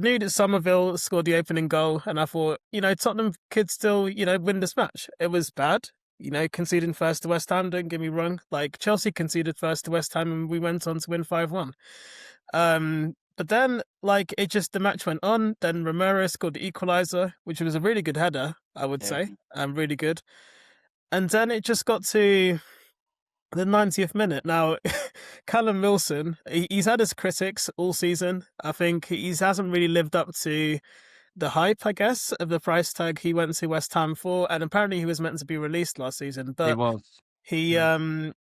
knew that Somerville scored the opening goal, and I thought, Tottenham could still, win this match. It was bad, conceding first to West Ham. Don't get me wrong. Like Chelsea conceded first to West Ham, and we went on to win 5-1. But then, like, the match went on. Then Romero scored the equaliser, which was a really good header, I would say. Really good. And then it just got to the 90th minute. Now, Callum Wilson, he's had his critics all season. I think he hasn't really lived up to the hype, I guess, of the price tag he went to West Ham for. And apparently he was meant to be released last season. But he came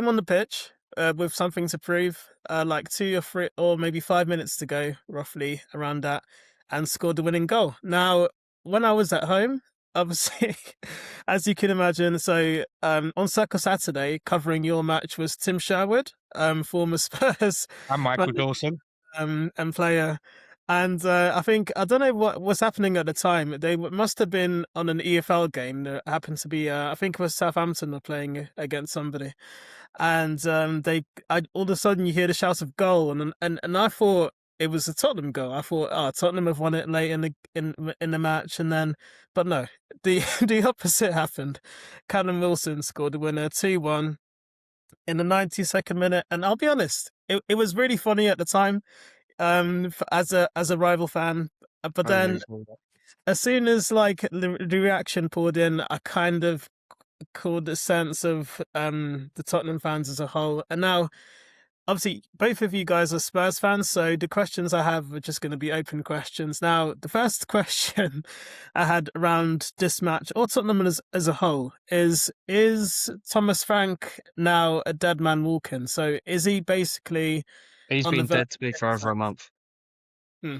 on the pitch with something to prove, like 2 or 3 or maybe 5 minutes to go, roughly around that, and scored the winning goal. Now, when I was at home, obviously, as you can imagine, so on Circle Saturday, covering your match was Tim Sherwood, former Spurs and Michael Dawson, and player. And I don't know what was happening at the time. They must have been on an EFL game that happened to be, I think it was Southampton were playing against somebody. And all of a sudden you hear the shout of goal, and I thought it was a Tottenham goal. I thought, Tottenham have won it late in the match, and then, but no, the opposite happened. Callum Wilson scored the winner, 2-1 in the 92nd minute, and I'll be honest, it was really funny at the time, as a rival fan. But then, as soon as like the reaction poured in, I kind of called the sense of the Tottenham fans as a whole. And now, obviously, both of you guys are Spurs fans, so the questions I have are just going to be open questions. Now, the first question I had around this match, or Tottenham as a whole, is Thomas Frank now a dead man walking? So is he basically... He's been dead to me for over a month. So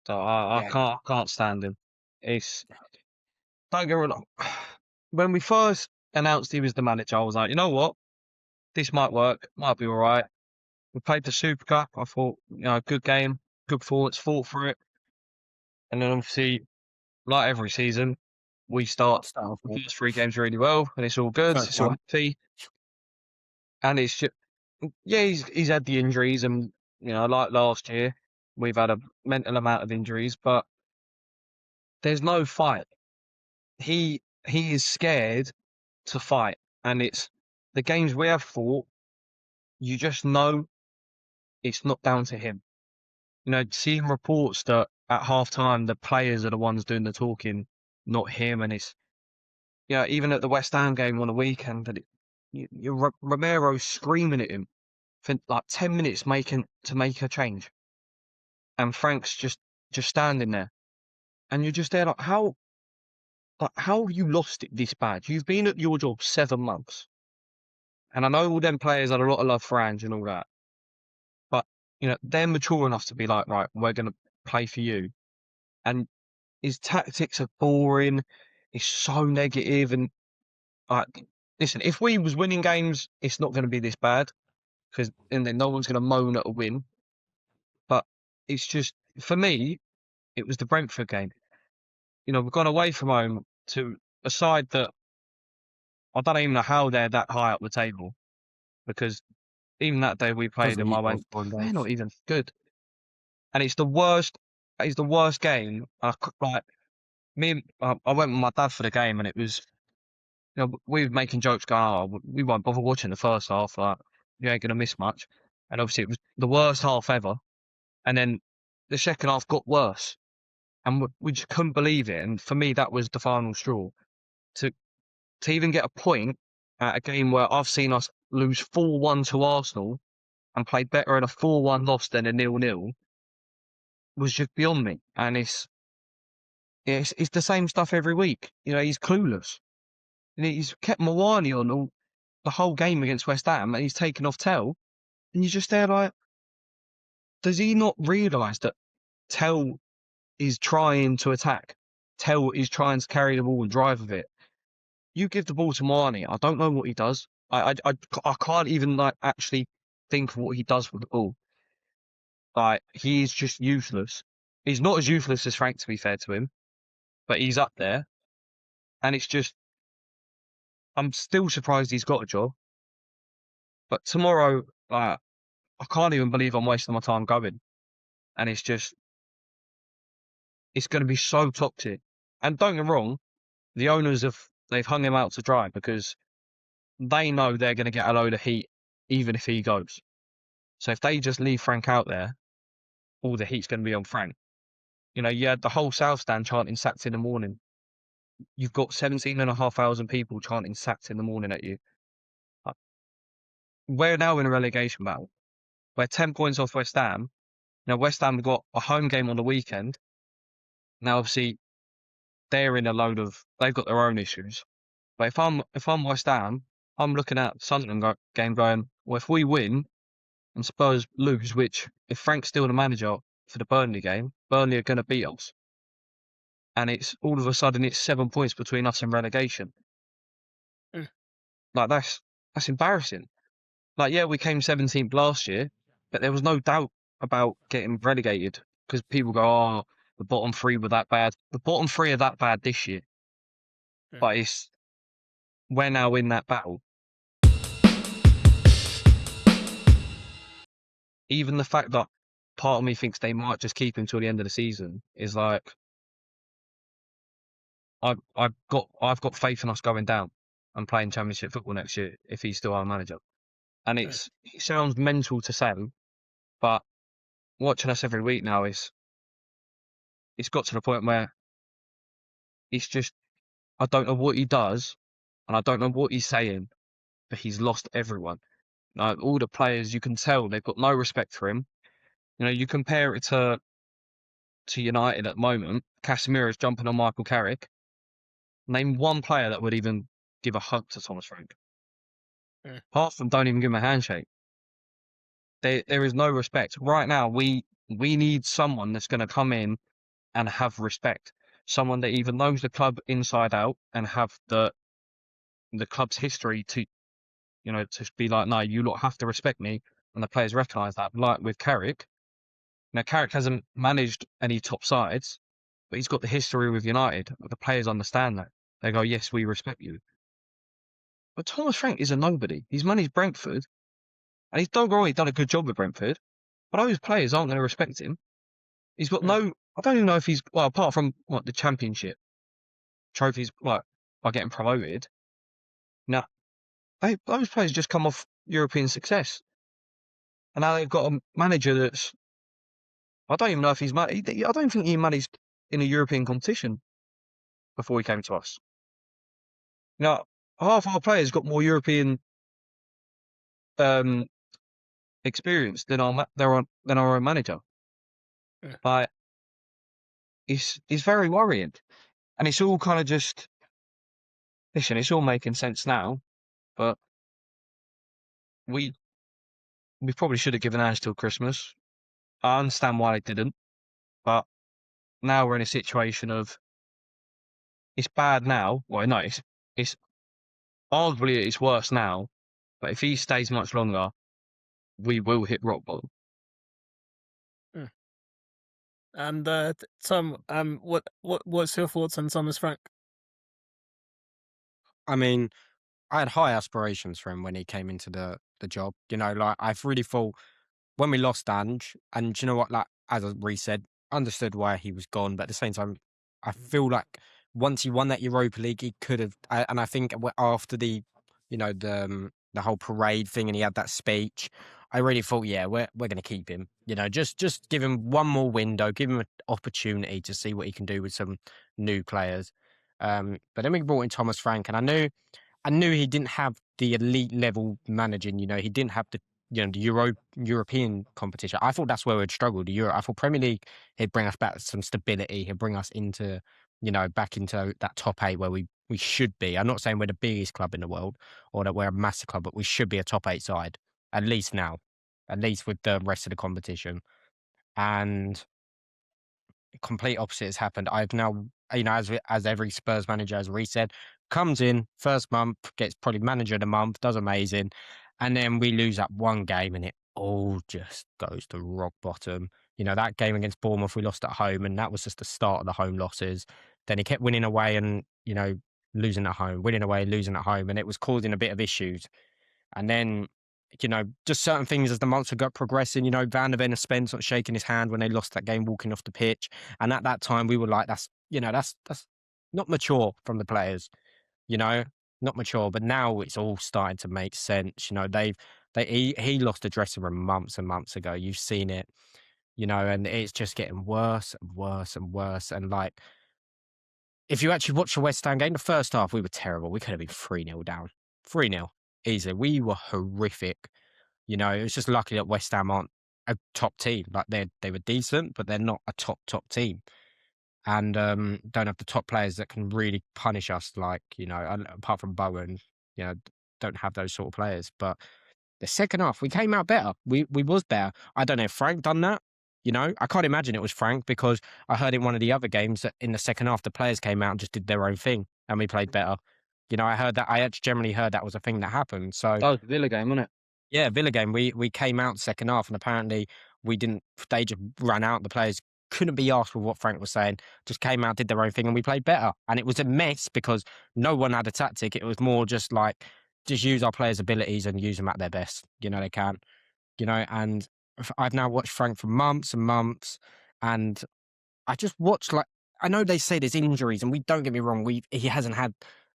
I can't stand him. Don't get me wrong. When we first announced he was the manager, I was like, you know what? This might work. Might be all right. We played the Super Cup. I thought, good game, good performance, fought for it. And then obviously, like every season, we start the first 3 games really well, and it's all good. It's all happy. And it's just, he's had the injuries, and like last year, we've had a mental amount of injuries, but there's no fight. He is scared to fight, and it's the games we have fought. You just know it's not down to him. Seeing reports that at half time the players are the ones doing the talking, not him, and it's even at the West Ham game on the weekend, that Romero screaming at him for like 10 minutes make a change, and Frank's just standing there, and you're just there like, how have you lost it this bad? You've been at your job 7 months, and I know all them players had a lot of love for Ange and all that, but they're mature enough to be like, right, we're going to play for you. And his tactics are boring. It's so negative, and listen, if we was winning games, it's not going to be this bad, and then no one's going to moan at a win. But it's just, for me, it was the Brentford game. We've gone away from home to a side that I don't even know how they're that high up the table, because even that day we played them, I went, they're not even good. And it's the worst game. I went with my dad for the game, and it was, we were making jokes going, we won't bother watching the first half, like, you ain't going to miss much. And obviously it was the worst half ever. And then the second half got worse. And we just couldn't believe it. And for me, that was the final straw. To even get a point at a game where I've seen us lose 4-1 to Arsenal and play better in a 4-1 loss than a 0-0 was just beyond me. And it's the same stuff every week. He's clueless. He's kept Mawani on the whole game against West Ham, and he's taken off Tell. And you're just there like, does he not realise that Tell is trying to attack? Tell is trying to carry the ball and drive with it. You give the ball to Mawani, I don't know what he does. I can't even actually think of what he does with the ball. He is just useless. He's not as useless as Frank, to be fair to him, but he's up there. And it's just, I'm still surprised he's got a job. But tomorrow, I can't even believe I'm wasting my time going. and it's going to be so toxic. And don't get me wrong, the owners they've hung him out to dry because they know they're going to get a load of heat even if he goes. So if they just leave Frank out there, all the heat's going to be on Frank. You had the whole South Stand chanting sacked in the morning. You've got 17,500 people chanting sacked in the morning at you. We're now in a relegation battle. We're 10 points off West Ham. Now, West Ham have got a home game on the weekend. Now, obviously, they've got their own issues. But if I'm West Ham, I'm looking at Sunderland game going, well, if we win and Spurs lose, which if Frank's still the manager for the Burnley game, Burnley are going to beat us. And it's all of a sudden it's 7 points between us and relegation. Like that's embarrassing. Like, yeah, we came 17th last year, but there was no doubt about getting relegated because people go, oh, the bottom three were that bad. The bottom three are that bad this year. But we're now in that battle. Even the fact that part of me thinks they might just keep him till the end of the season is like, I've got faith in us going down and playing Championship football next year if he's still our manager. And it sounds mental to say, but watching us every week now it's got to the point where it's just, I don't know what he does and I don't know what he's saying, but he's lost everyone. Like, all the players, you can tell they've got no respect for him. You compare it to United at the moment. Casemiro's jumping on Michael Carrick. Name one player that would even give a hug to Thomas Frank. Half of them don't even give him a handshake. There is no respect. Right now, we need someone that's going to come in and have respect. Someone that even knows the club inside out and have the club's history to be like, no, you lot have to respect me, and the players recognise that. Like with Carrick. Now, Carrick hasn't managed any top sides, but he's got the history with United. The players understand that. They go, yes, we respect you. But Thomas Frank is a nobody. He's managed Brentford, and he's done a good job with Brentford, but those players aren't going to respect him. He's got I don't even know if apart from the Championship trophies, by getting promoted. Now, those players just come off European success. And now they've got a manager that's, I don't even know if I don't think he managed in a European competition before he came to us. Now, half our players got more European experience than our own manager. Like, it's very worrying. And it's all kind of just, listen, it's all making sense now, but we probably should have given Ange till Christmas. I understand why they didn't, but now we're in a situation of, it's bad now. Well, no, it's arguably it's worse now, but if he stays much longer, we will hit rock bottom. And Tom, what's your thoughts on Thomas Frank? I mean, I had high aspirations for him when he came into the job. Like, I've really thought when we lost Ange, and you know what, like, as Reece said, understood why he was gone, but at the same time, I feel like once he won that Europa League, he could have, and I think after the whole parade thing, and he had that speech, I really thought, yeah, we're going to keep him. Just give him one more window, give him an opportunity to see what he can do with some new players. But then we brought in Thomas Frank, and I knew he didn't have the elite level managing. He didn't have the European competition. I thought that's where we'd struggle. I thought Premier League, he'd bring us back some stability. He'd bring us into, back into that top 8 where we should be. I'm not saying we're the biggest club in the world or that we're a massive club, but we should be a top 8 side, at least now, at least with the rest of the competition. And complete opposite has happened. I've now, as every Spurs manager, as Reece said, comes in first month, gets probably manager of the month, does amazing, and then we lose that one game, and it all just goes to rock bottom. That game against Bournemouth, we lost at home, and that was just the start of the home losses. Then he kept winning away and losing at home, winning away, losing at home, and it was causing a bit of issues. And then just certain things as the months have got progressing. Van der Ven and Spence not shaking his hand when they lost that game, walking off the pitch. And at that time, we were like, that's not mature from the players, not mature. But now it's all starting to make sense. He lost the dressing room months and months ago. You've seen it, and it's just getting worse and worse and worse. And like, if you actually watch the West Ham game, the first half, we were terrible. We could have been 3-0 down. 3-0. Easy. We were horrific. It was just lucky that West Ham aren't a top team. Like, they were decent, but they're not a top team. And don't have the top players that can really punish us, like, apart from Bowen, don't have those sort of players. But the second half, we came out better. We was better. I don't know if Frank done that. I can't imagine it was Frank, because I heard in one of the other games that in the second half, the players came out and just did their own thing and we played better. I heard that. I actually generally heard that was a thing that happened. So that was the Villa game, wasn't it? Yeah, Villa game. We came out second half and apparently we didn't. They just ran out. The players couldn't be asked with what Frank was saying. Just came out, did their own thing, and we played better. And it was a mess because no one had a tactic. It was more just like, just use our players' abilities and use them at their best. They can. And I've now watched Frank for months and months, and I just watched, like, I know they say there's injuries, and don't get me wrong, he hasn't had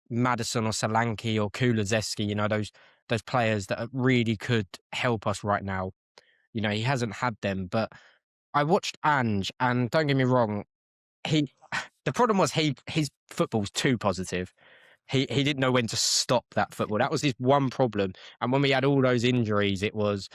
Maddison or Solanke or Kulusevski, those players that really could help us right now. He hasn't had them, but I watched Ange, and don't get me wrong, the problem was his football's too positive. He didn't know when to stop that football. That was his one problem. And when we had all those injuries, it was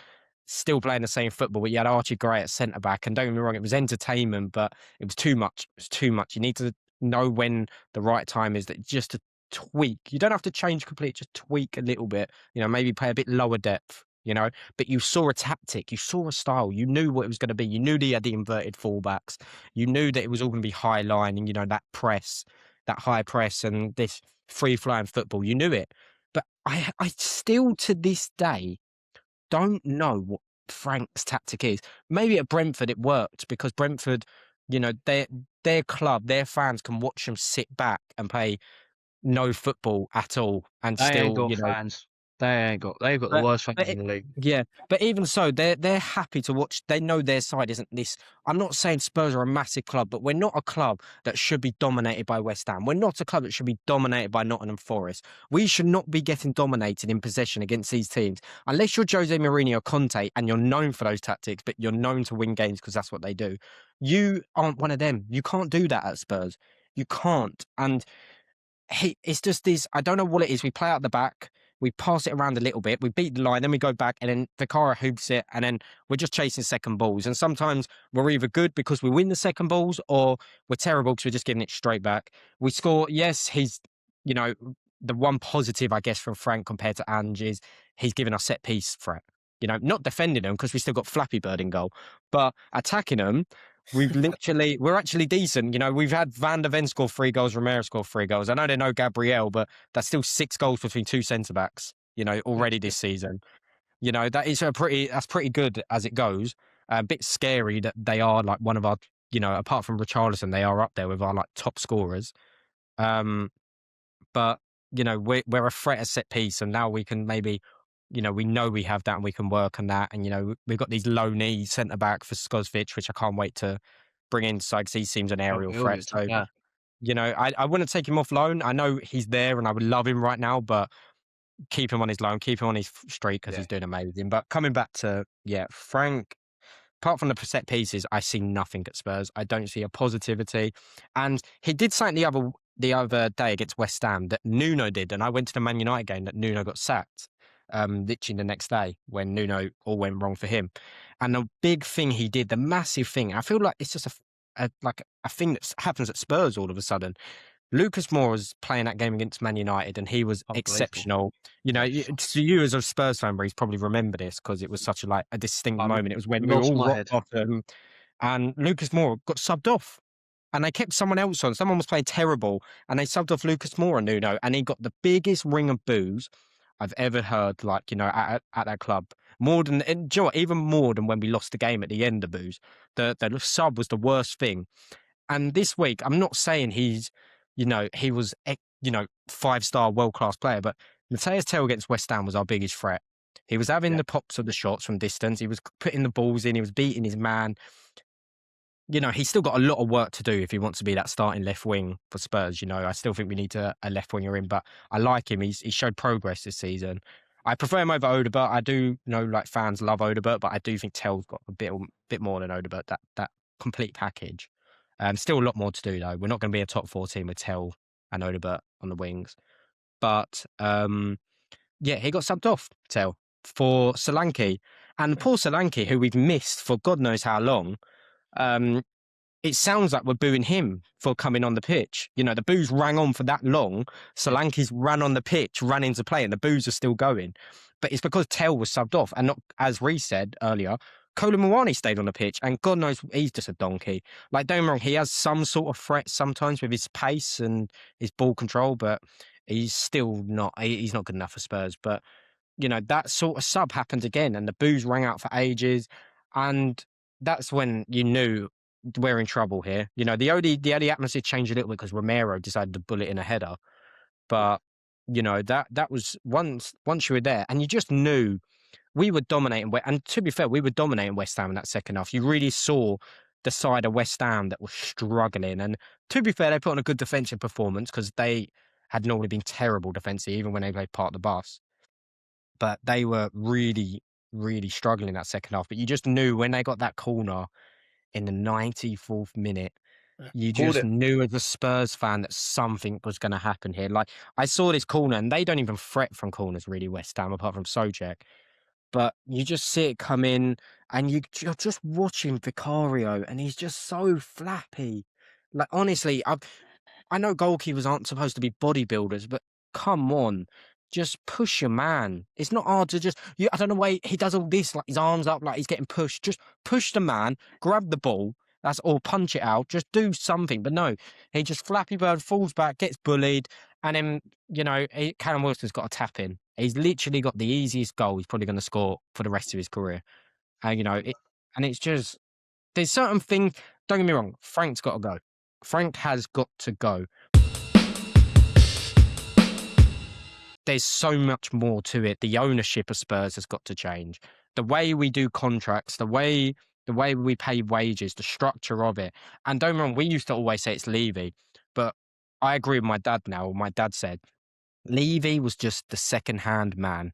still playing the same football. But you had Archie Gray at centre back, and don't get me wrong, it was entertainment, but it was too much. It was too much. You need to know when the right time is, that just to tweak. You don't have to change completely, just tweak a little bit. Maybe play a bit lower depth. But you saw a tactic, you saw a style, you knew what it was going to be. You knew he had the inverted fullbacks. You knew that it was all going to be high line and, that press, that high press and this free-flying football. You knew it. But I still, to this day, don't know what Frank's tactic is. Maybe at Brentford it worked because Brentford, their club, their fans can watch them sit back and play no football at all and they still, ain't got fans. They've got the worst fans in the league. Yeah, but even so, they're happy to watch. They know their side isn't this. I'm not saying Spurs are a massive club, but we're not a club that should be dominated by West Ham. We're not a club that should be dominated by Nottingham Forest. We should not be getting dominated in possession against these teams. Unless you're Jose Mourinho or Conte and you're known for those tactics, but you're known to win games because that's what they do. You aren't one of them. You can't do that at Spurs. You can't. And it's just this, I don't know what it is. We play out the back. We pass it around a little bit. We beat the line, then we go back, and then Vicara hoops it, and then we're just chasing second balls. And sometimes we're either good because we win the second balls, or we're terrible because we're just giving it straight back. We score. Yes, he's, the one positive, I guess, from Frank compared to Ange is he's given us set piece threat. Not defending them because we still got Flappy Bird in goal, but attacking them. We're actually decent. We've had Van der Ven score 3 goals, Romero score 3 goals. I know they're no Gabriel, but that's still 6 goals between 2 centre backs, already this season. That's pretty good as it goes. A bit scary that they are like one of our, apart from Richarlison, they are up there with our like top scorers. But we're a threat at set piece, and now we can maybe, we know we have that and we can work on that. And, we've got these low knee centre back for Skozovic, which I can't wait to bring in because he seems an aerial threat. So, yeah. I wouldn't take him off loan. I know he's there and I would love him right now, but keep him on his loan, keep him on his streak because he's doing amazing. But coming back to, Frank, apart from the set pieces, I see nothing at Spurs. I don't see a positivity. And he did something the other day against West Ham that Nuno did. And I went to the Man United game that Nuno got sacked. Literally the next day when Nuno all went wrong for him. And the big thing he did, the massive thing, I feel like it's just a thing that happens at Spurs all of a sudden. Lucas Moura was playing that game against Man United and he was exceptional. To you as a Spurs fan, Breeze, probably remember this because it was such a distinct moment. It was when we were all rock bottom and Lucas Moura got subbed off. And they kept someone else on. Someone was playing terrible and they subbed off Lucas Moura, Nuno, and he got the biggest ring of boos I've ever heard, at that club. More than, and do you know what, even more than when we lost the game at the end of booze. The sub was the worst thing. And this week, I'm not saying he's, he was, 5-star world-class player, but Matthias Tell against West Ham was our biggest threat. He was having the pops of the shots from distance. He was putting the balls in. He was beating his man. He's still got a lot of work to do if he wants to be that starting left wing for Spurs. I still think we need a left winger in, but I like him. He's showed progress this season. I prefer him over Odegaard. I do know fans love Odegaard, but I do think Tell's got a bit more than Odegaard. That complete package. Still a lot more to do though. We're not going to be a top 4 team with Tell and Odegaard on the wings, but he got subbed off Tell for Solanke, and poor Solanke, who we've missed for God knows how long. It sounds like we're booing him for coming on the pitch. The boos rang on for that long. Solanke's ran on the pitch, ran into play, and the boos are still going. But it's because Tell was subbed off, and not, as Reece said earlier, Kolo Muani stayed on the pitch, and God knows he's just a donkey. Like, don't get me wrong, he has some sort of threat sometimes with his pace and his ball control, but he's still not. He's not good enough for Spurs. But that sort of sub happened again, and the boos rang out for ages, and that's when you knew we're in trouble here. The only atmosphere changed a little bit because Romero decided to bullet in a header. But, that was once you were there, and you just knew we were dominating. And to be fair, we were dominating West Ham in that second half. You really saw the side of West Ham that was struggling. And to be fair, they put on a good defensive performance because they had normally been terrible defensively, even when they played part of the bus. But they were really, really struggling that second half. But you just knew when they got that corner in the 94th minute, you just knew as a Spurs fan that something was going to happen here. Like, I saw this corner, and they don't even fret from corners, really, West Ham, apart from Sojek. But you just see it come in, and you're just watching Vicario, and he's just so flappy. Like, honestly, I know goalkeepers aren't supposed to be bodybuilders, but come on. Just push your man. It's not hard to just... I don't know why he does all this, like his arms up, like he's getting pushed. Just push the man, grab the ball, or punch it out. Just do something. But no, he just Flappy Bird falls back, gets bullied, and then, Callum Wilson's got a tap in. He's literally got the easiest goal he's probably going to score for the rest of his career. And, and it's just... There's certain things... Don't get me wrong, Frank's got to go. Frank has got to go. There's so much more to it. The ownership of Spurs has got to change. The way we do contracts, the way we pay wages, the structure of it. And don't get me wrong, we used to always say it's Levy, but I agree with my dad now. My dad said Levy was just the second-hand man.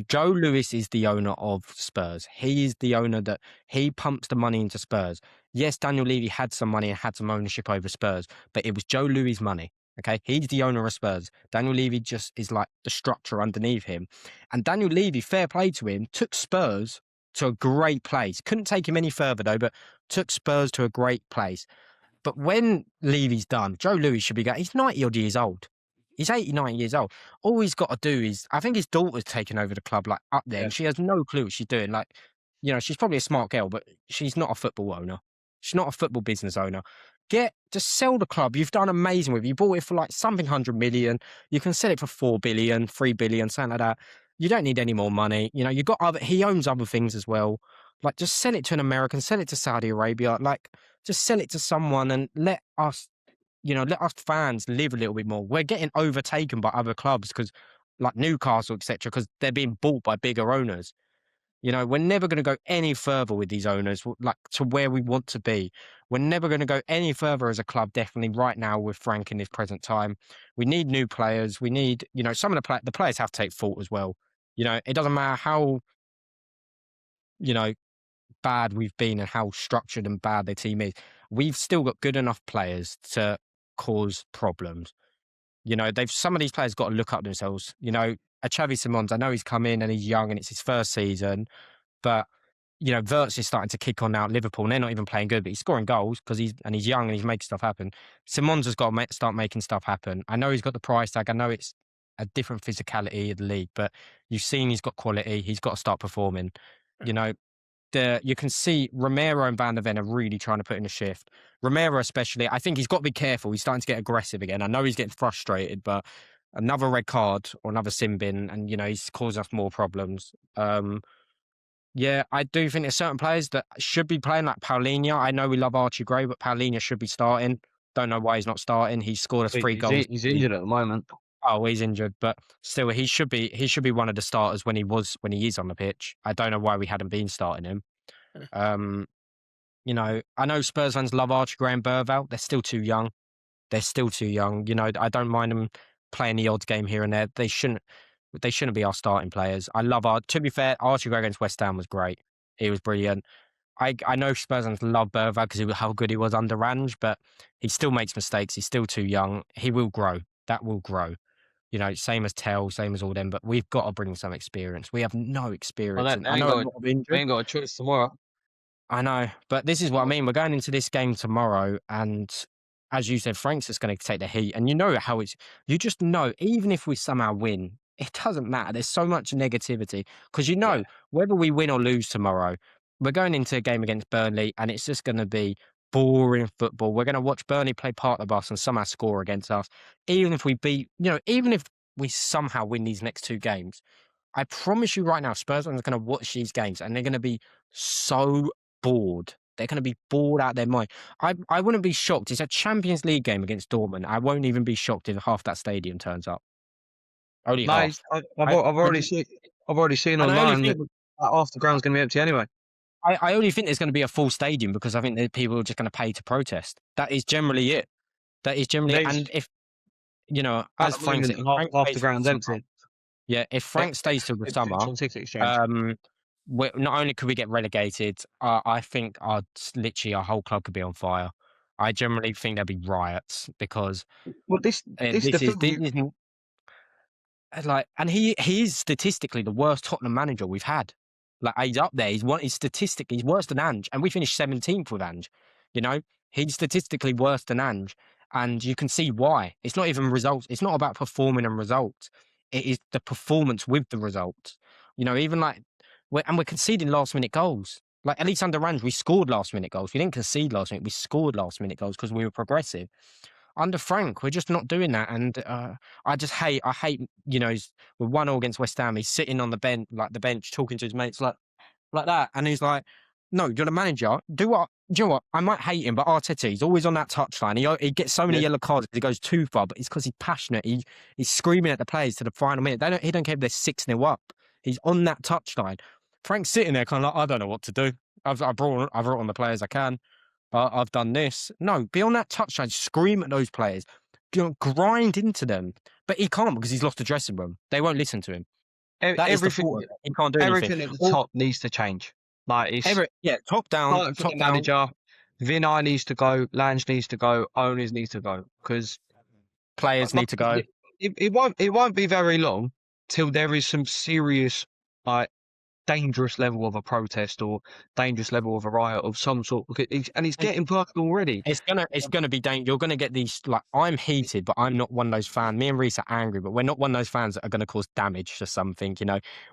Joe Lewis is the owner of Spurs. He is the owner that he pumps the money into Spurs. Yes, Daniel Levy had some money and had some ownership over Spurs, but it was Joe Louis' money. Okay, he's the owner of Spurs. Daniel Levy just is like the structure underneath him. And Daniel Levy, fair play to him, took Spurs to a great place. Couldn't take him any further though, but took Spurs to a great place. But when Levy's done, Joe Louis should be going. He's 90 odd years old. He's 89 years old. All he's got to do is, I think his daughter's taken over the club, like up there, and she has no clue what she's doing. Like, she's probably a smart girl, but she's not a football owner. She's not a football business owner. Just sell the club. You've done amazing with it. You bought it for like something 100 million. You can sell it for 4 billion, 3 billion, something like that. You don't need any more money. You've got he owns other things as well. Like, just sell it to an American, sell it to Saudi Arabia. Like, just sell it to someone and let us fans live a little bit more. We're getting overtaken by other clubs because, like Newcastle, etc., because they're being bought by bigger owners. We're never going to go any further with these owners, like to where we want to be. We're never going to go any further as a club, definitely right now with Frank in this present time. We need new players. We need, some of the players have to take fault as well. It doesn't matter how, bad we've been and how structured and bad their team is. We've still got good enough players to cause problems. Some of these players got to look up themselves. A Xavi Simons, I know he's come in and he's young and it's his first season, but Wirtz is starting to kick on now at Liverpool, and they're not even playing good, but he's scoring goals because he's young and he's making stuff happen. Simons has got to start making stuff happen. I know he's got the price tag. I know it's a different physicality of the league, but you've seen he's got quality. He's got to start performing. You can see Romero and Van der Ven are really trying to put in a shift. Romero especially, I think he's got to be careful. He's starting to get aggressive again. I know he's getting frustrated, but another red card or another sin bin, and he's caused us more problems. I do think there's certain players that should be playing, like Paulinho. I know we love Archie Gray, but Paulinho should be starting. Don't know why he's not starting. He scored us 3 goals. He's injured at the moment. Oh, he's injured, but still, he should be one of the starters when he is on the pitch. I don't know why we hadn't been starting him. Um, I know Spurs fans love Archie Gray and Burval. They're still too young. I don't mind them playing the odds game here and there. They shouldn't be our starting players. To be fair, Archie Gray against West Ham was great. He was brilliant. I know Spurs fans love Burval because of how good he was under Range, but he still makes mistakes. He's still too young. He will grow. That will grow. Same as Tell, same as all them, but we've got to bring some experience. We have no experience. Well, I know a lot of we injuries. ain't got a choice tomorrow. I know, but this is what I mean. We're going into this game tomorrow, and as you said, Frank's just going to take the heat. And you know how you just know, even if we somehow win, it doesn't matter. There's so much negativity because whether we win or lose tomorrow, we're going into a game against Burnley, and it's just going to be boring football. We're going to watch Burnley play part of us and somehow score against us. Even if we even if we somehow win these next two games, I promise you right now, Spurs fans are going to watch these games and they're going to be so bored. They're going to be bored out of their mind. I wouldn't be shocked. It's a Champions League game against Dortmund. I won't even be shocked if half that stadium turns up. Only half. I've already seen online that half the ground's going to be empty anyway. I only think there's going to be a full stadium because I think that people are just going to pay to protest. That is generally it. And if as Frank said, half the ground's empty. Yeah, if Frank stays till the summer, not only could we get relegated, I think our whole club could be on fire. I generally think there'd be riots because and he is statistically the worst Tottenham manager we've had. Like he's up there. He's worse than Ange, and we finished 17th with Ange. He's statistically worse than Ange, and you can see why. It's not even results. It's not about performing and results. It is the performance with the results. We're conceding last minute goals. Like at least under Range, we scored last minute goals. We didn't concede last minute. We scored last minute goals because we were progressive. Under Frank, we're just not doing that. And I hate, we're 1-0 against West Ham. He's sitting on the bench, talking to his mates like that. And he's like, no, you're the manager. Do you know what? I might hate him, but Arteta, he's always on that touchline. He gets so many yellow cards because he goes too far, but it's because he's passionate. He's screaming at the players to the final minute. He don't care if they're 6-0 up. He's on that touchline. Frank's sitting there kind of like, I don't know what to do. I've brought on the players I can. I've done this. No, be on that touchline, scream at those players, grind into them. But he can't because he's lost the dressing room. They won't listen to him. Everything he can't do anything. Everything at the top needs to change. Top down. Top manager. Vinay needs to go. Lange needs to go. Owners need to go because players need to go. It won't be very long till there is some serious dangerous level of a protest or dangerous level of a riot of some sort. And it's getting personal already. It's gonna be dangerous. You're gonna get these. Like I'm heated, but I'm not one of those fans. Me and Reese are angry, but we're not one of those fans that are going to cause damage to something.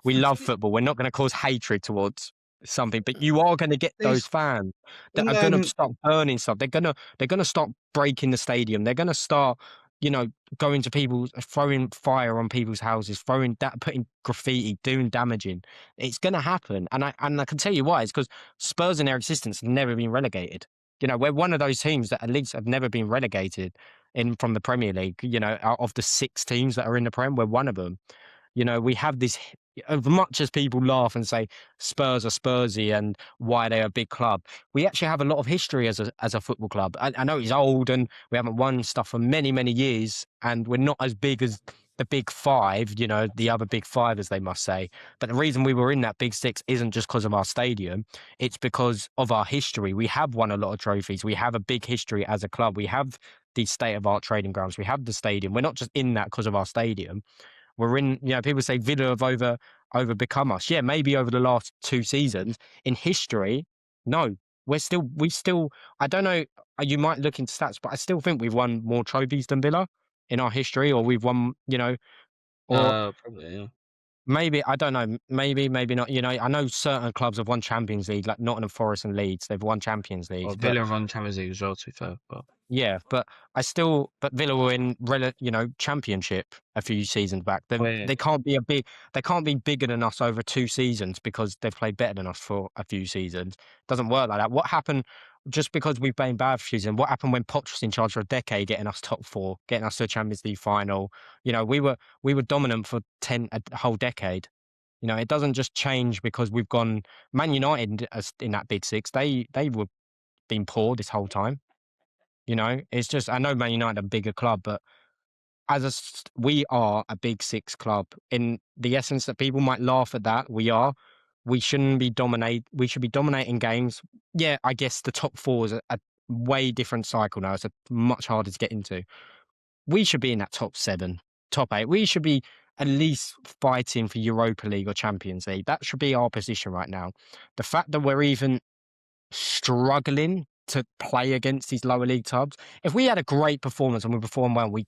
We love football. We're not going to cause hatred towards something, but you are going to get those fans that are going to start burning stuff. They're going to start breaking the stadium. They're going to start, going to people, throwing fire on people's houses, putting graffiti, doing damaging. It's going to happen, and I can tell you why. It's because Spurs in their existence have never been relegated. We're one of those teams that at least have never been relegated from the Premier League. Out of the 6 teams that are in the Prem, we're one of them. We have this. As much as people laugh and say Spurs are Spursy and why they're a big club, we actually have a lot of history as a football club. I know it's old and we haven't won stuff for many, many years, and we're not as big as the big 5, the other big 5, as they must say. But the reason we were in that big 6 isn't just because of our stadium. It's because of our history. We have won a lot of trophies. We have a big history as a club. We have the state-of-art training grounds. We have the stadium. We're not just in that because of our stadium. We're in, people say Villa have over become us. Yeah, maybe over the last 2 seasons. In history, no, we still, I don't know, you might look into stats, but I still think we've won more trophies than Villa in our history, or we've won, probably, yeah. Maybe, I don't know, maybe not. I know certain clubs have won Champions League, like Nottingham Forest and Leeds. They've won Champions League. Well, Villa have won Champions League as well, to be fair. But... Yeah, but Villa were in, Championship a few seasons back. They can't be bigger than us over 2 seasons because they've played better than us for a few seasons. Doesn't work like that. What happened just because we've been bad for season. What happened when Poch was in charge for a decade, getting us top 4, getting us to a Champions League final? You know, we were dominant for a whole decade. You know, it doesn't just change because we've gone. Man United in that big 6, they were been poor this whole time. You know, it's just, I know Man United are a bigger club, but we are a big 6 club in the essence that people might laugh at that. We shouldn't be we should be dominating games. Yeah, I guess the top 4 is a way different cycle now. It's much harder to get into. We should be in that top 7, top 8. We should be at least fighting for Europa League or Champions League. That should be our position right now. The fact that we're even struggling to play against these lower league clubs. If we had a great performance and we performed well, we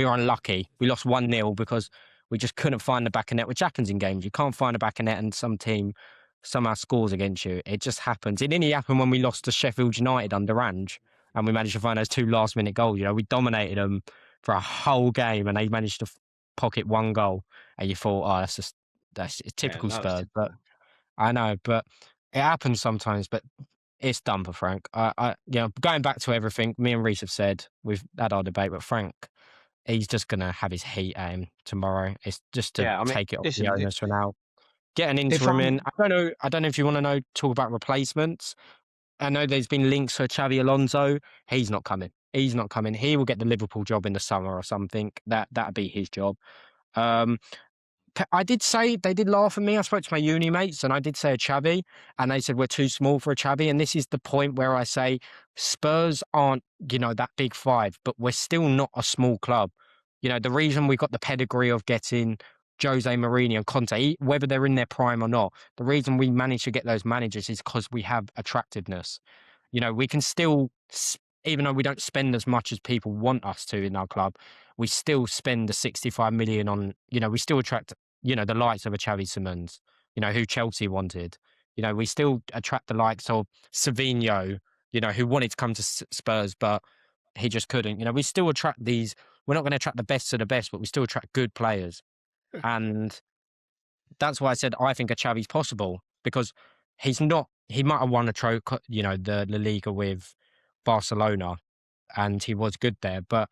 were unlucky. We lost 1-0 because we just couldn't find the back of net, which happens in games. You can't find a back of net and some team somehow scores against you. It just happens. It didn't happen when we lost to Sheffield United under Ange and we managed to find those 2 last-minute goals. You know, we dominated them for a whole game and they managed to pocket 1 goal. And you thought, oh, that's typical Spurs. But I know, but it happens sometimes. But it's done for Frank. Going back to everything, me and Reece have said, we've had our debate, but Frank, he's just going to have his heat at him tomorrow. It's just to take it off the owners for now. Get an interim in. I don't know if you want to talk about replacements. I know there's been links for Xavi Alonso. He's not coming. He will get the Liverpool job in the summer or something. That'd be his job. I did say, they did laugh at me. I spoke to my uni mates and I did say a Xavi and they said we're too small for a Xavi. And this is the point where I say Spurs aren't, that big 5, but we're still not a small club. You know, the reason we got the pedigree of getting Jose Mourinho and Conte, whether they're in their prime or not, the reason we managed to get those managers is because we have attractiveness. You know, we can still, even though we don't spend as much as people want us to in our club, we still spend the 65 million on, we still attract, the likes of a Xavi Simons, who Chelsea wanted. We still attract the likes of Savinho, who wanted to come to Spurs, but he just couldn't. We still attract these. We're not going to attract the best of the best, but we still attract good players. And that's why I said I think a Xavi's possible because he might have won a trophy, the La Liga with Barcelona, and he was good there, but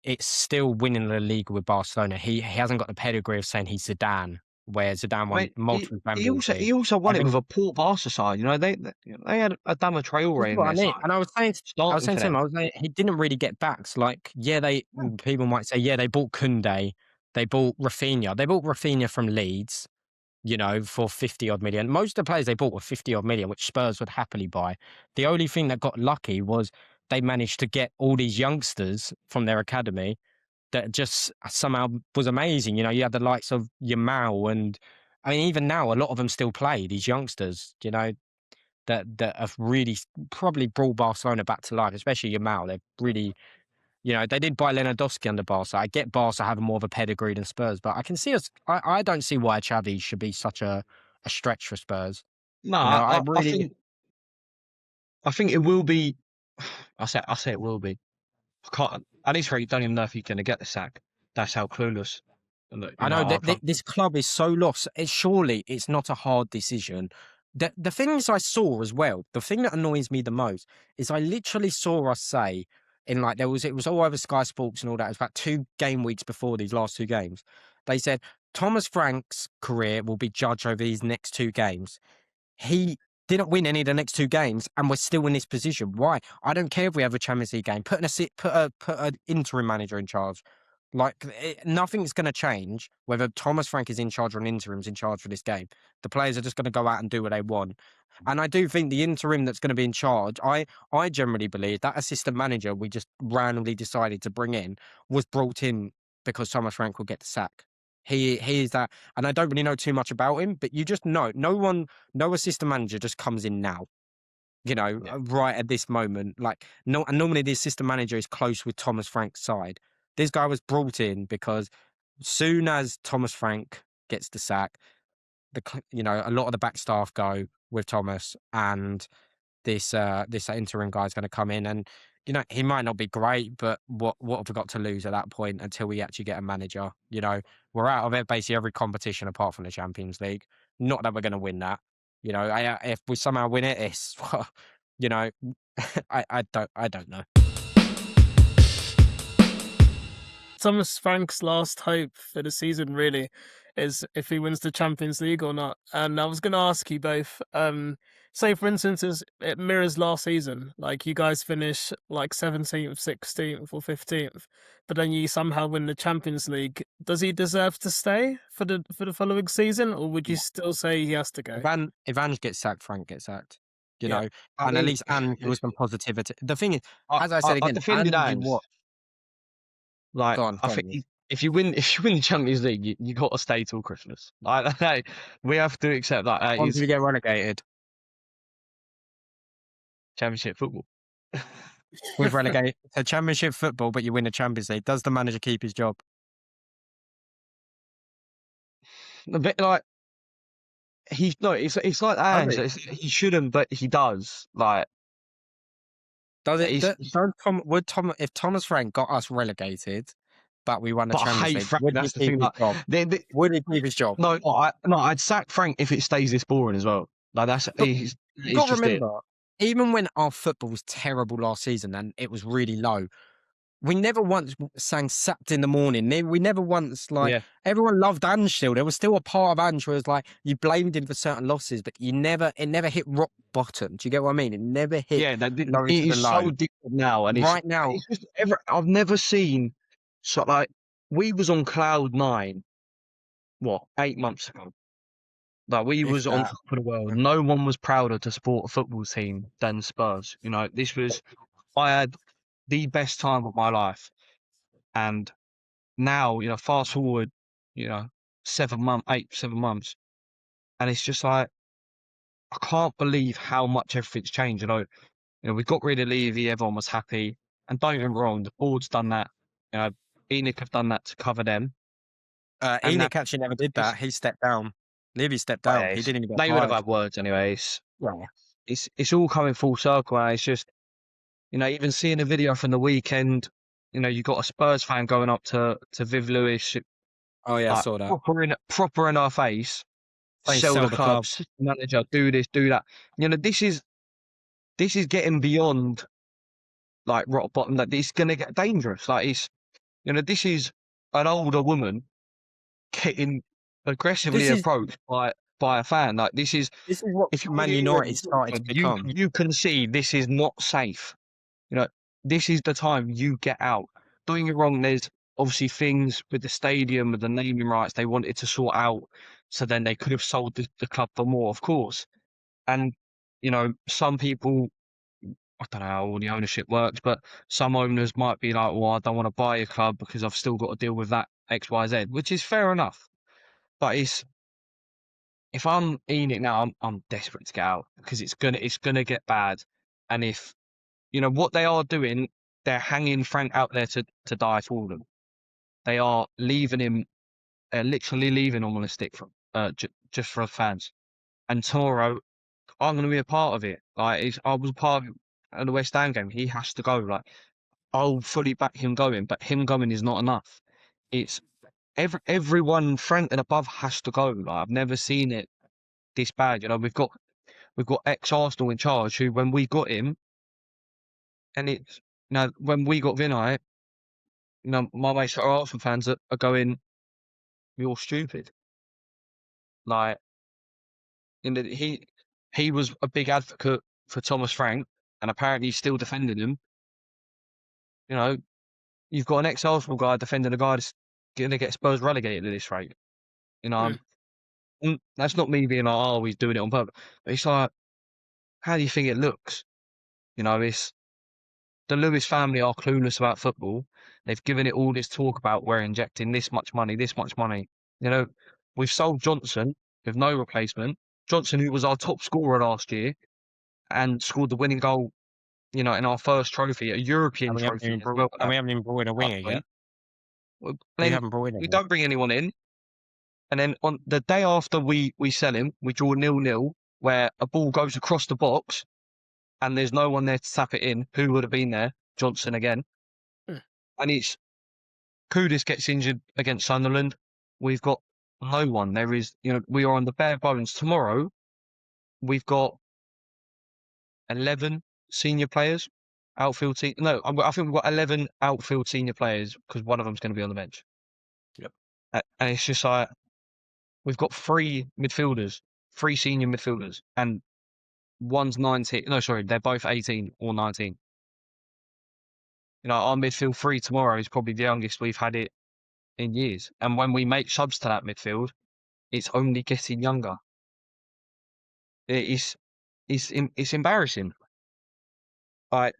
it's still winning the league with Barcelona. He hasn't got the pedigree of saying he's Zidane, where Zidane won multiple. He also won it with a poor Barca side. They had Adama Traore in there. And I was saying to him, he didn't really get backs. Like, people might say, they bought Koundé, they bought Rafinha, from Leeds, for 50 odd million. Most of the players they bought were 50 odd million, which Spurs would happily buy. The only thing that got lucky was they managed to get all these youngsters from their academy that just somehow was amazing. You had the likes of Yamal, and I mean, even now, a lot of them still play, these youngsters, that have really probably brought Barcelona back to life, especially Yamal. They've really, they did buy Lewandowski under Barca. I get Barca having more of a pedigree than Spurs, but I can see I don't see why Xavi should be such a stretch for Spurs. No, I think it will be. I say it will be. I can't. At this rate, you don't even know if he's going to get the sack. That's how clueless. I know this club is so lost. Surely it's not a hard decision. The things I saw as well, the thing that annoys me the most is I literally saw us say in it was all over Sky Sports and all that. It was about 2 game weeks before these last 2 games. They said Thomas Frank's career will be judged over these next 2 games. He didn't win any of the next 2 games, and we're still in this position. Why? I don't care if we have a Champions League game. Put an interim manager in charge. Nothing's going to change whether Thomas Frank is in charge or an interim's in charge for this game. The players are just going to go out and do what they want. And I do think the interim that's going to be in charge, I generally believe that assistant manager we just randomly decided to bring in was brought in because Thomas Frank will get the sack. He is that, and I don't really know too much about him, but you just know, no assistant manager just comes in now, right at this moment. And normally the assistant manager is close with Thomas Frank's side. This guy was brought in because soon as Thomas Frank gets the sack, a lot of the back staff go with Thomas, and this interim guy is going to come in, and he might not be great, but what have we got to lose at that point until we actually get a manager? We're out of it basically every competition apart from the Champions League. Not that we're going to win that. If we somehow win it, You know, I don't know. Thomas Frank's last hope for the season really is if he wins the Champions League or not. And I was going to ask you both, say for instance, it mirrors last season, like you guys finish like 17th, 16th or 15th, but then you somehow win the Champions League. Does he deserve to stay for the following season, or would you still say he has to go? If Ange gets sacked, Frank gets sacked. You Yeah. know, I and at mean, least Ange was some positivity. The thing is, I, as I I, said I again, defended Ange, Ange. Like, go on, I think if you win the Champions League, you got to stay till Christmas. Like, we have to accept that. That once is we get relegated Championship football. with relegate to Championship football, but you win the Champions League, does the manager keep his job? A bit like he's no, it's like Ange. He shouldn't, but he does. Like, Does it? he's, If Thomas Frank got us relegated, but we won the but I Champions hate League, Frank. would he That's the keep thing. his Like, job? Would he keep his job? no, I'd sack Frank if it stays this boring as well. Like that's But he's you got to just it. remember, even when our football was terrible last season and it was really low, we never once sang sacked in the morning. We never once, like, Yeah. everyone loved Ange still. There was still a part of Ange where it was like, you blamed him for certain losses, but it never hit rock bottom. Do you get what I mean? It never hit Yeah, low it to the is low. so different now, and Right now, it's just I've never seen so like we was on cloud 9, 8 months ago. Like we if was on that, top of the world. No one was prouder to support a football team than Spurs. You know, I had the best time of my life, and now fast forward, 7 months, and it's just like I can't believe how much everything's changed. We got rid of Levy, everyone was happy. And don't get me wrong, the board's done that. Enoch have done that to cover them. And Enoch actually never did that. He stepped down. Levy stepped down. He didn't even get they would have fired. had words anyways. Yeah. It's all coming full circle. And it's just, even seeing a video from the weekend, you got a Spurs fan going up to Viv Lewis. Oh yeah, I like, saw that. proper in our face. Saying Sell the club, manager, do this, do that. This is getting beyond like rock bottom. That it's going to get dangerous. Like this is an older woman getting aggressively approached by a fan. Like this is what if you're Man here United in started to Scotland, become. you can see this is not safe. This is the time you get out. Don't get me wrong. There's obviously things with the stadium, with the naming rights they wanted to sort out, so then they could have sold the club for more, of course. And some people, I don't know how all the ownership works, but some owners might be like, well, I don't want to buy a club because I've still got to deal with that X, Y, Z, which is fair enough. But if I'm Enoch now, I'm desperate to get out because it's gonna get bad. And if what they are doing, they're hanging Frank out there to die for them. They are leaving him, literally leaving him on a stick for just for fans. And tomorrow, I'm going to be a part of it. Like I was a part of the West Ham game. He has to go. Like I'll fully back him going, but him going is not enough. It's everyone Frank and above has to go. Like I've never seen it this bad. We've got ex-Arsenal in charge who, when we got him, and it's when we got Vinay, my mates that are Arsenal fans are going, "You're stupid." Like, he was a big advocate for Thomas Frank, and apparently he's still defending him. You've got an ex-Arsenal guy defending a guy that's going to get Spurs relegated at this rate. That's not me being like, oh, he's doing it on purpose. But it's like, how do you think it looks? It's the Lewis family are clueless about football. They've given it all this talk about we're injecting this much money, this much money. We've sold Johnson with no replacement. Johnson, who was our top scorer last year and scored the winning goal, in our first trophy, a European trophy. And we haven't even brought in a winger yet. We haven't brought in. We don't bring anyone in. And then on the day after we sell him, we draw 0-0, where a ball goes across the box and there's no one there to tap it in. Who would have been there? Johnson again. And it's Kudus gets injured against Sunderland. We've got no one. There is, we are on the bare bones. Tomorrow, we've got 11 senior players, outfield team. No, I think we've got 11 outfield senior players because one of them's going to be on the bench. Yep. And it's just like we've got 3 midfielders, 3 senior midfielders, and one's 19. No, sorry, they're both 18 or 19. You know, our midfield 3 tomorrow is probably the youngest we've had it in years. And when we make subs to that midfield, it's only getting younger. It's embarrassing. Like,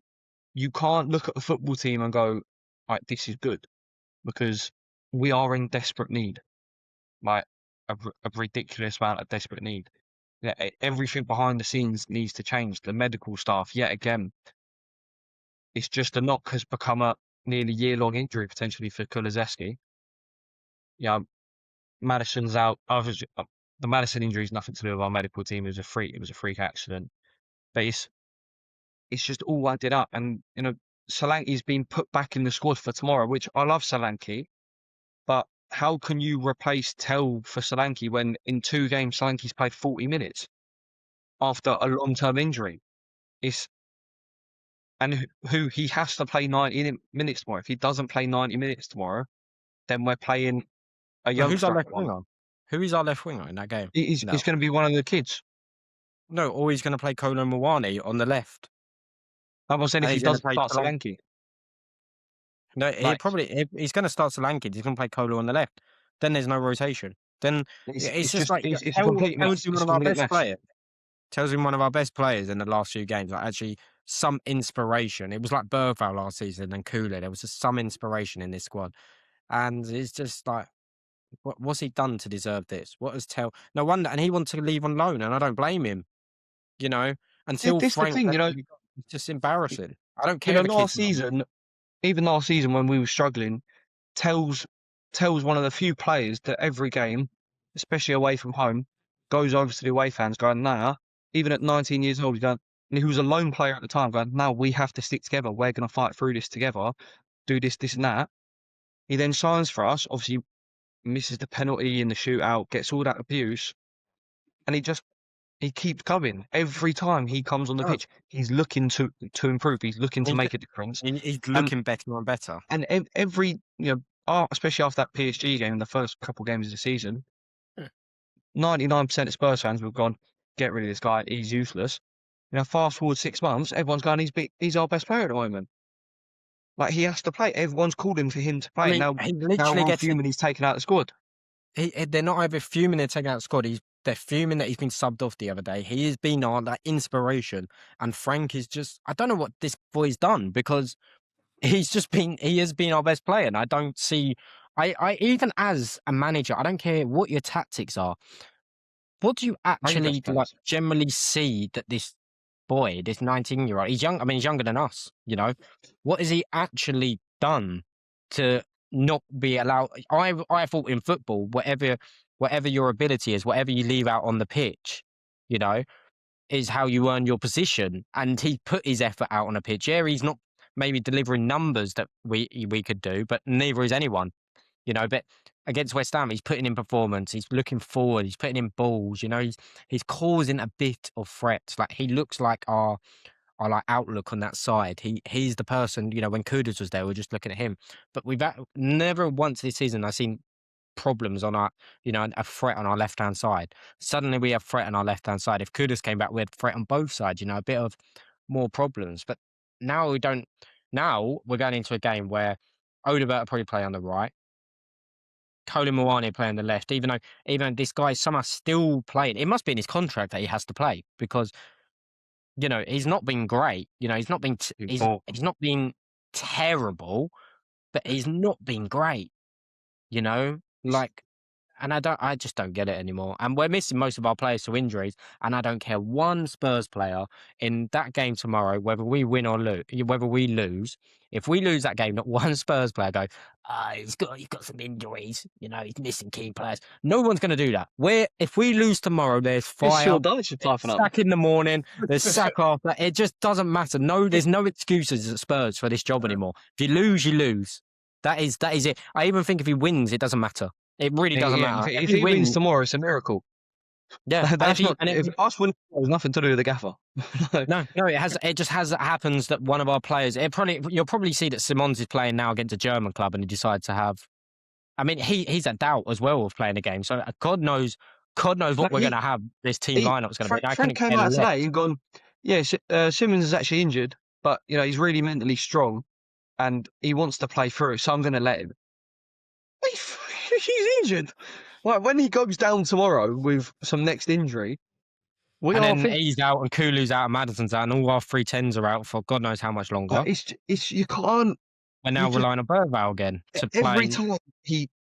you can't look at a football team and go, like, this is good, because we are in desperate need. Like, a ridiculous amount of desperate need. Yeah, everything behind the scenes needs to change. The medical staff, yet again, it's just a knock has become a nearly year-long injury potentially for Kulusevski. Yeah, Madison's out. The Madison injury is nothing to do with our medical team. It was a freak accident. But it's just all added up. And, you know, Solanke's been put back in the squad for tomorrow, which I love Solanke. But how can you replace Tel for Solanke when in 2 games Solanke's played 40 minutes after a long-term injury? And who he has to play 90 minutes tomorrow. If he doesn't play 90 minutes tomorrow, then we're playing a young. Who's our left winger? Who is our left winger in that game? It's going to be one of the kids. No, or he's going to play Kolo Muani on the left. I was saying if he doesn't start Solanke. No, he's going to start Solanke. He's going to play Kolo on the left. Then there's no rotation. Then it's just like it's a complete mess. One of our best players. Tells him one of our best players in the last few games, like actually some inspiration. It was like Bergvall last season and Kula. There was just some inspiration in this squad. And it's just like, what's he done to deserve this? What has No wonder. And he wants to leave on loan, and I don't blame him. You know, until this Frank, the thing, you know, it's just embarrassing. I don't care. You know, even last season when we were struggling, Tells one of the few players that every game, especially away from home, goes over to the away fans going, nah, even at 19 years old, he's going, and he was a lone player at the time, going, now we have to stick together. We're going to fight through this together, do this, and that. He then signs for us, obviously misses the penalty in the shootout, gets all that abuse, and he keeps coming. Every time he comes on the pitch, he's looking to improve. He's looking to make a difference. He's looking better and better. And every, you know, especially after that PSG game, the first couple games of the season, 99% of Spurs fans have gone, get rid of this guy, he's useless. You know, fast forward 6 months, everyone's going, he's our best player at the moment. Like, he has to play. Everyone's calling for him to play. I mean, now we're fuming he's taken out the squad. They're not either fuming they're taking out the squad. They're fuming that he's been subbed off the other day. He has been on that inspiration. And Frank is just, I don't know what this boy's done, because he has been our best player. And I don't see, I even as a manager, I don't care what your tactics are. What do you actually generally see that this boy, this 19-year-old, he's young. I mean, he's younger than us, you know. What has he actually done to not be allowed? I thought in football, whatever your ability is, whatever you leave out on the pitch, you know, is how you earn your position. And he put his effort out on a pitch. Yeah, he's not maybe delivering numbers that we could do, but neither is anyone, you know. But against West Ham, he's putting in performance. He's looking forward. He's putting in balls. You know, he's causing a bit of threat. Like, he looks like our like outlook on that side. He's the person. You know, when Kudus was there, we we're just looking at him. But we've never once this season I've seen problems on our, you know, a threat on our left hand side. Suddenly we have threat on our left hand side. If Kudus came back, we had threat on both sides. You know, a bit of more problems. But now we don't. Now we're going into a game where Odobert will probably play on the right. Kolo Muani play on the left, even though this guy's somehow still playing. It must be in his contract that he has to play, because, you know, he's not been great. You know, he's not been he's not been terrible, but he's not been great. You know, like, and I just don't get it anymore. And we're missing most of our players to injuries, and I don't care one Spurs player in that game tomorrow, whether we win or lose, whether we lose. If we lose that game, not one Spurs player go, he's got some injuries, you know, he's missing key players. No one's going to do that. If we lose tomorrow, there's fire. Sack in the morning, there's sack after. It just doesn't matter. No, there's no excuses at Spurs for this job anymore. If you lose, you lose. That is it. I even think if he wins, it doesn't matter. It really doesn't matter. If he wins tomorrow, it's a miracle. Yeah, That's not. If us winning has nothing to do with the gaffer. No, it has. It just has. It happens that one of our players. You'll probably see that Simons is playing now against a German club, and he decided to have. I mean, he's at doubt as well of playing a game. So God knows what we're going to have. This team lineup's going to be. Frank came out today and gone. Yeah, Simmons is actually injured, but he's really mentally strong, and he wants to play through. So I'm going to let him. He's injured. Like when he goes down tomorrow with some next injury. He's out and Kulu's out and Madison's out and all our 310s are out for God knows how much longer. It's you can't. We're now relying on Bergvall again to play.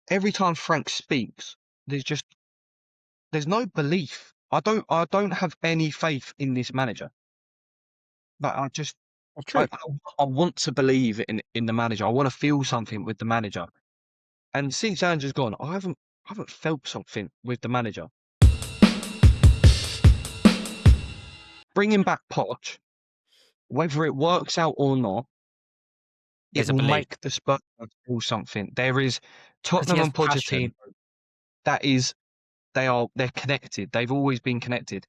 Every time Frank speaks, there's no belief. I don't have any faith in this manager. But I want to believe in the manager. I want to feel something with the manager. And since Andrew's gone, I haven't felt something with the manager. Bringing back Poch, whether it works out or not, it will make the Spurs feel something. There is Tottenham and Pochettino. They're connected. They've always been connected.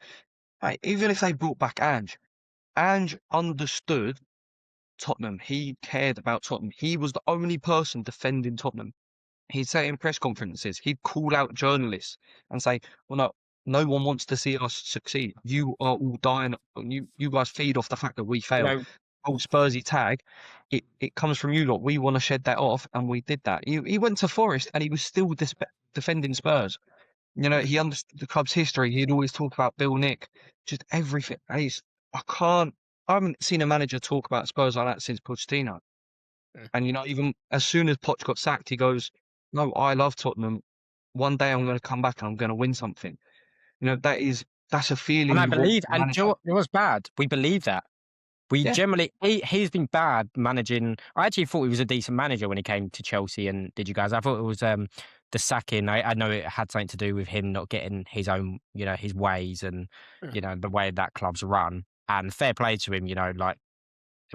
Like, even if they brought back Ange understood Tottenham. He cared about Tottenham. He was the only person defending Tottenham. He'd say in press conferences, he'd call out journalists and say, well, no one wants to see us succeed. You are all dying. You guys feed off the fact that we failed. Old Spursy tag, it comes from you lot. We want to shed that off, and we did that. He went to Forest, and he was still defending Spurs. He understood the club's history. He'd always talk about Bill Nick, just everything. I haven't seen a manager talk about Spurs like that since Pochettino. And even as soon as Poch got sacked, he goes, "No, I love Tottenham. One day I'm going to come back and I'm going to win something." That's a feeling. And I believe, and it was bad. We believe that. We generally, he's been bad managing. I actually thought he was a decent manager when he came to Chelsea and did you guys. I thought it was the sacking. I know it had something to do with him not getting his own, his ways and, the way that club's run. And fair play to him, like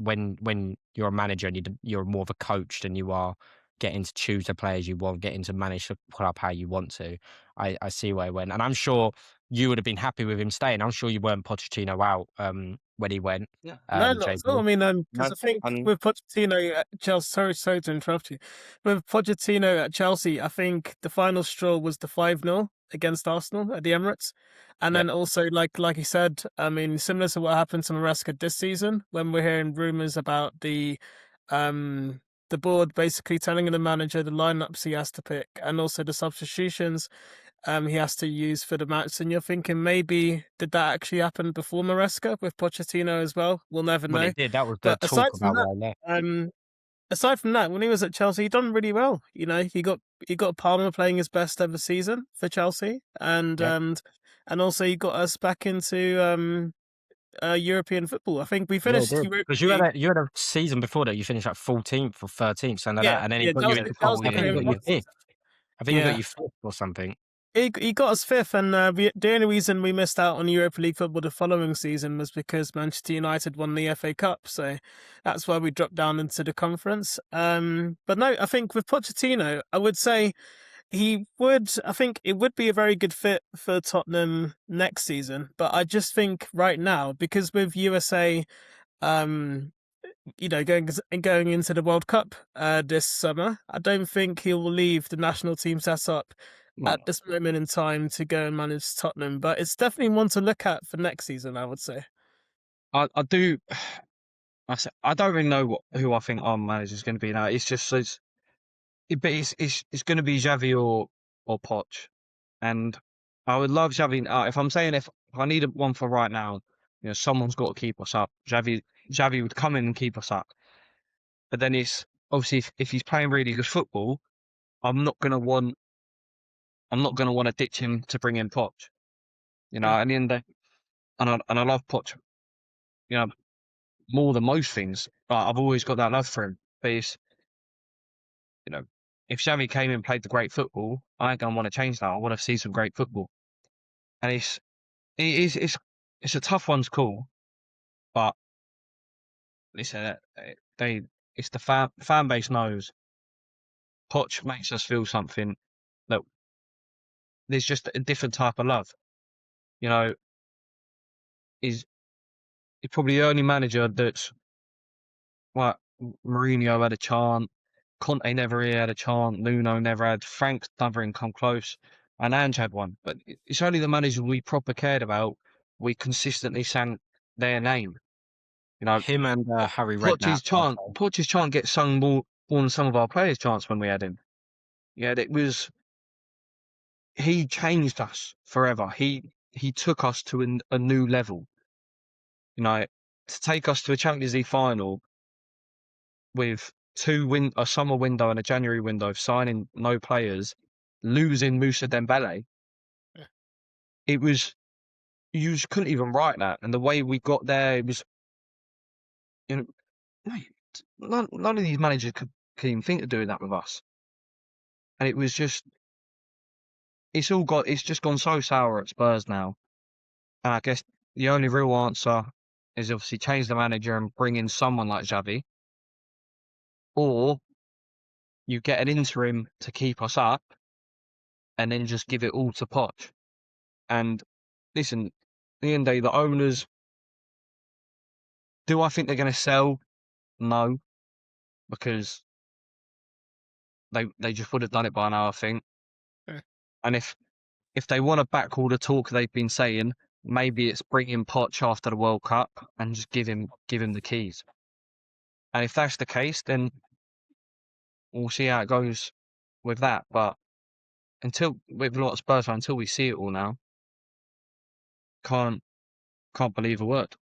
when you're a manager and you're more of a coach than you are getting to choose the players you want, getting to manage the club how you want to. I see where he went. And I'm sure you would have been happy with him staying. I'm sure you weren't Pochettino out when he went. No, not at all. I mean, because I think with Pochettino at Chelsea, sorry to interrupt you. With Pochettino at Chelsea, I think the final straw was the 5-0 against Arsenal at the Emirates. And then also, like you said, I mean, similar to what happened to Maresca this season, when we're hearing rumours about the board basically telling the manager the lineups he has to pick and also the substitutions he has to use for the match. And you're thinking maybe did that actually happen before Maresca with Pochettino as well? We'll never know. Well, it did. That was the talk about that. Aside from that, when he was at Chelsea, he done really well. He got Palmer playing his best ever season for Chelsea, and also he got us back into European football. I think we finished. Because you had a season before that you finished like 14th or 13th, something like that, and then he got you fifth. I think he got you fifth or something. He got us fifth, and the only reason we missed out on Europa League football the following season was because Manchester United won the FA Cup, so that's why we dropped down into the conference. But no, I think with Pochettino, I would say I think it would be a very good fit for Tottenham next season. But I just think right now, because with USA, going into the World Cup this summer, I don't think he will leave the national team set up at this moment in time to go and manage Tottenham. But it's definitely one to look at for next season, I would say. I do. I don't really know who I think our manager is going to be now. It's just it's going to be Xavi or Poch, and I would love Xavi. If I need one for right now, someone's got to keep us up. Xavi would come in and keep us up, but then it's obviously if he's playing really good football, I'm not going to want to ditch him to bring in Poch. At the end of the day, and I love Poch, more than most things. I've always got that love for him. But it's, if Xavi came in and played the great football, I ain't gonna want to change that. I want to see some great football. And it's a tough one to call, but listen, it's the fan base knows. Poch makes us feel something that there's just a different type of love. you know, is probably the only manager that's, well, Mourinho had a chant, Conte never really had a chant, Nuno never had, Frank's never even come close, and Ange had one. But it's only the managers we proper cared about. We consistently sang their name. You know, Him and Harry Redknapp. Poch's chant gets sung more than some of our players' chants when we had him. Yeah, he changed us forever. He took us to a new level. You know, to take us to a Champions League final with a summer window and a January window, signing no players, losing Moussa Dembele. Yeah. It was, you just couldn't even write that. And the way we got there, it was, you know, none of these managers could even think of doing that with us. And it was just, it's just gone so sour at Spurs now. And I guess the only real answer is obviously change the manager and bring in someone like Xavi. Or you get an interim to keep us up and then just give it all to Poch. And listen, at the end of the day, the owners, do I think they're going to sell? No. Because they just would have done it by now, I think. Yeah. And if they want to back all the talk they've been saying, maybe it's bring in Poch after the World Cup and just give him the keys. And if that's the case, then we'll see how it goes with that. But with a lot of Spurs fans, until we see it all now, can't believe a word.